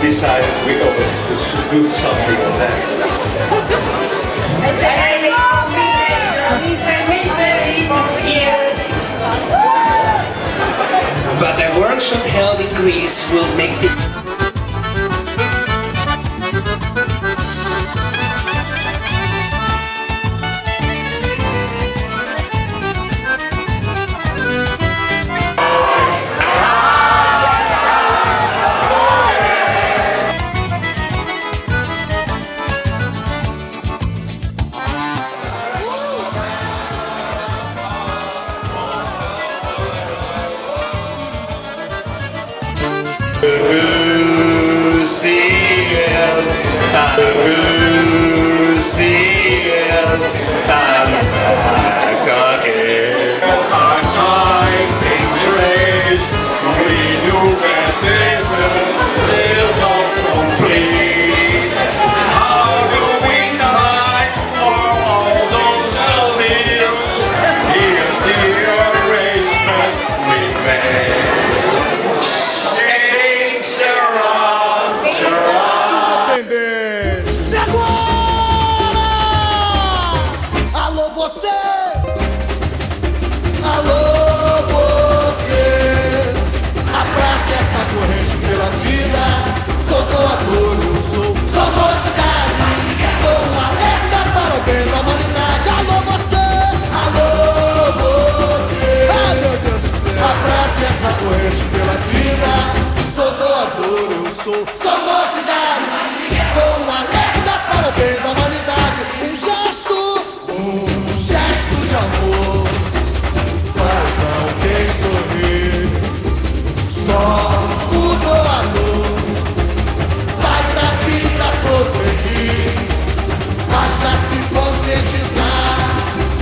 decided we ought to do something on that. It's a combination, it's a mystery for years. But a workshop held in Greece will make the sou mocidade, com um alerta para o bem da humanidade. Um gesto de amor faz alguém sorrir. Só o doador faz a vida prosseguir. Basta se conscientizar,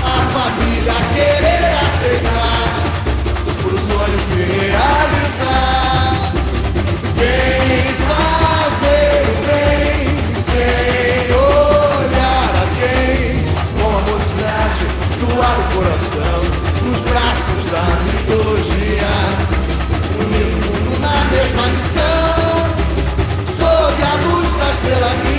a família querer aceitar, pro sonho se realizar. Vem fazer o bem sem olhar a quem, com a mocidade, doar o coração nos braços da mitologia. Unir o mundo na mesma missão, sob a luz da estrela.